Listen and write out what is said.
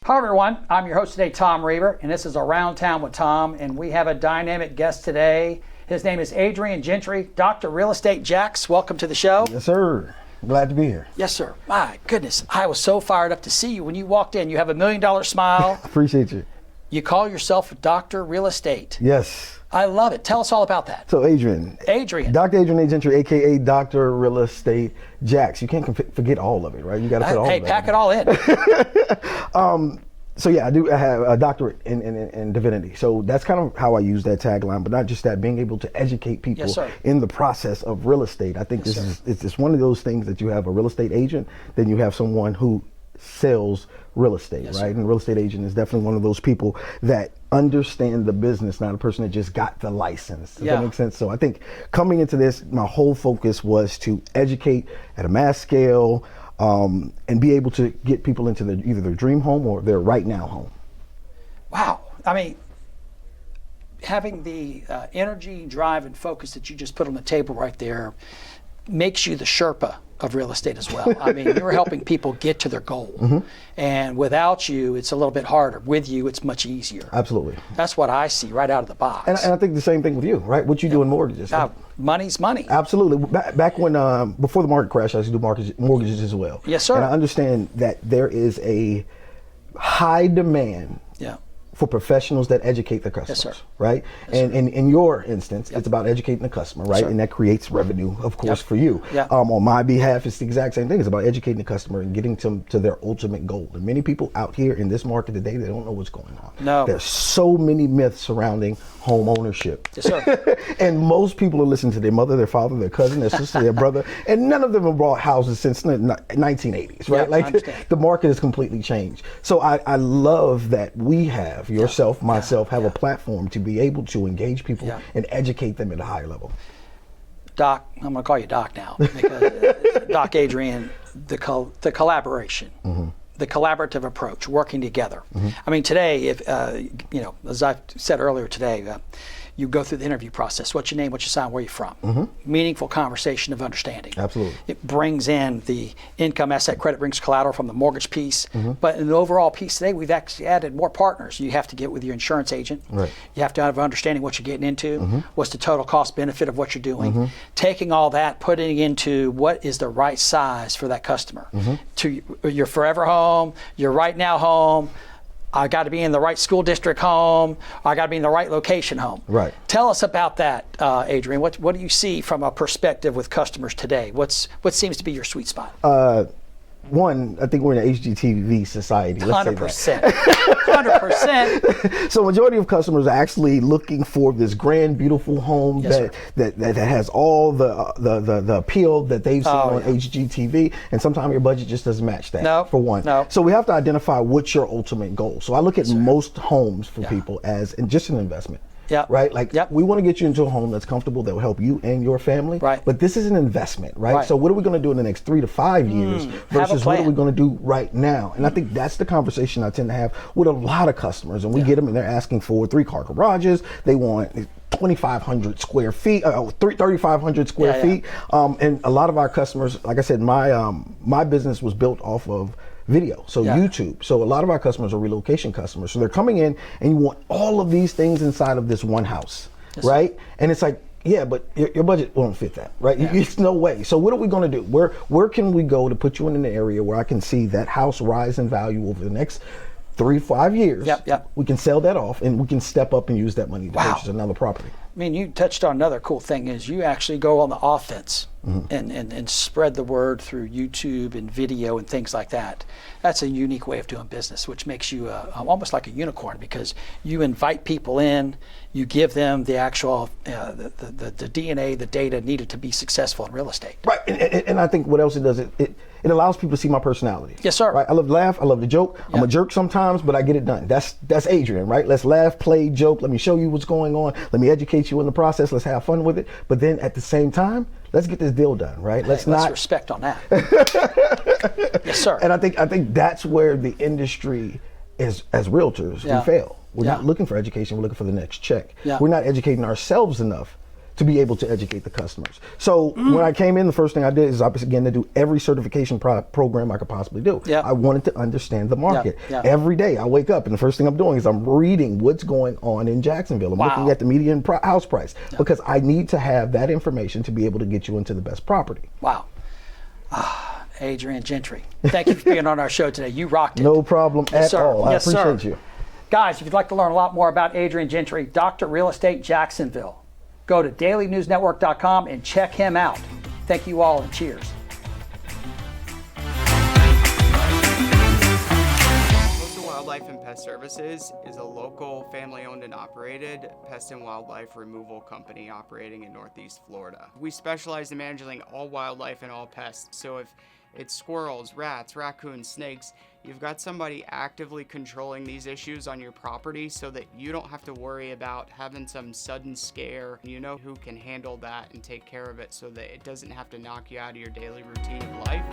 Hello everyone, I'm your host today, Tom Reber, and this is Around Town with Tom, and we have a dynamic guest today. His name is Adrian Gentry, Dr. Real Estate Jax. Welcome to the show. Yes, sir. Glad to be here. Yes, sir. My goodness, I was so fired up to see you when you walked in. You have $1 million smile. Appreciate you. You call yourself Dr. Real Estate. Yes. I love it. Tell us all about that. So Adrian. Dr. Adrian Gentry, aka Dr. Real Estate Jax. You can't forget all of it, right? You got to put all of it. Hey, pack it all in. So yeah, I have a doctorate in divinity. So that's kind of how I use that tagline, but not just that, being able to educate people in the process of real estate. I think it's one of those things that you have a real estate agent, then you have someone who sells real estate, right? Sir. And a real estate agent is definitely one of those people that understand the business, not a person that just got the license. Does that make sense? So I think coming into this, my whole focus was to educate at a mass scale, and be able to get people into either their dream home or their right now home. Wow. I mean, having the energy, drive, and focus that you just put on the table right there makes you the Sherpa of real estate as well. I mean, you're helping people get to their goal. Mm-hmm. And without you, it's a little bit harder. With you, it's much easier. Absolutely. That's what I see right out of the box. And I think the same thing with you, right? What you do in mortgages. Money's money. Absolutely. Back when, before the market crash, I used to do mortgages as well. Yes, sir. And I understand that there is a high demand for professionals that educate their customers, yes, sir. Right? Yes, and in your instance, it's about educating the customer, right? Yes, and that creates revenue, of course, for you. On my behalf, it's the exact same thing. It's about educating the customer and getting to their ultimate goal. And many people out here in this market today, they don't know what's going on. No. There's so many myths surrounding home ownership. Yes, sir. And most people are listening to their mother, their father, their cousin, their sister, their brother, and none of them have bought houses since the 1980s, right? Like the market has completely changed. So I love that we have, yourself, myself, have a platform to be able to engage people and educate them at a higher level. Doc, I'm going to call you Doc now, because Doc Adrian, the collaboration. Mm-hmm. The collaborative approach, working together. Mm-hmm. I mean, today, if as I said earlier today, you go through the interview process. What's your name? What's your sign? Where are you from? Mm-hmm. Meaningful conversation of understanding. Absolutely. It brings in the income, asset, credit, brings collateral from the mortgage piece. Mm-hmm. But in the overall piece today, we've actually added more partners. You have to get with your insurance agent. Right. You have to have understanding what you're getting into. Mm-hmm. What's the total cost benefit of what you're doing? Mm-hmm. Taking all that, putting into what is the right size for that customer. Mm-hmm. To your forever home, your right now home. I got to be in the right school district home. I got to be in the right location home. Right. Tell us about that, Adrian. What do you see from a perspective with customers today? What seems to be your sweet spot? One, I think we're in an HGTV society. 100%. 100%. So majority of customers are actually looking for this grand, beautiful home that has all the appeal that they've seen on HGTV, and sometimes your budget just doesn't match that. For one. So we have to identify what's your ultimate goal. So I look at most homes for people as just an investment. Right? Like we want to get you into a home that's comfortable, that will help you and your family. Right. But this is an investment, right? So what are we going to do in the next 3 to 5 years versus what are we going to do right now? And I think that's the conversation I tend to have with a lot of customers. And we get them and they're asking for 3-car garages. They want 2,500 square feet, 3,500 square feet. And a lot of our customers, like I said, my business was built off of video, so YouTube. So a lot of our customers are relocation customers. So they're coming in and you want all of these things inside of this one house, right? And it's like, but your budget won't fit that, right? It's no way. So what are we going to do? Where can we go to put you in an area where I can see that house rise in value over the next 3 to 5 years? We can sell that off and we can step up and use that money to purchase another property. I mean, you touched on another cool thing is you actually go on the offense and spread the word through YouTube and video and things like that. That's a unique way of doing business, which makes you almost like a unicorn, because you invite people in, you give them the actual the DNA, the data needed to be successful in real estate. Right, and I think what else it does, it allows people to see my personality. Yes, sir. Right, I love to laugh, I love to joke. I'm a jerk sometimes, but I get it done. That's Adrian, right? Let's laugh, play, joke. Let me show you what's going on. Let me educate you in the process. Let's have fun with it. But then at the same time, let's get this deal done, right? Let's respect on that. Yes, sir. And I think that's where the industry is, as realtors, we fail. We're not looking for education. We're looking for the next check. We're not educating ourselves enough to be able to educate the customers. So when I came in, the first thing I did is I began to do every certification program I could possibly do. Yep. I wanted to understand the market. Yep. Every day I wake up and the first thing I'm doing is I'm reading what's going on in Jacksonville. I'm looking at the median house price because I need to have that information to be able to get you into the best property. Wow. Adrian Gentry, thank you for being on our show today. You rocked it. No problem at all. I appreciate you. Guys, if you'd like to learn a lot more about Adrian Gentry, Dr. Real Estate Jacksonville, go to dailynewsnetwork.com and check him out. Thank you all and cheers. Wildlife and Pest Services is a local, family-owned and operated pest and wildlife removal company operating in Northeast Florida. We specialize in managing all wildlife and all pests. So if it's squirrels, rats, raccoons, snakes, you've got somebody actively controlling these issues on your property so that you don't have to worry about having some sudden scare. You know who can handle that and take care of it so that it doesn't have to knock you out of your daily routine of life.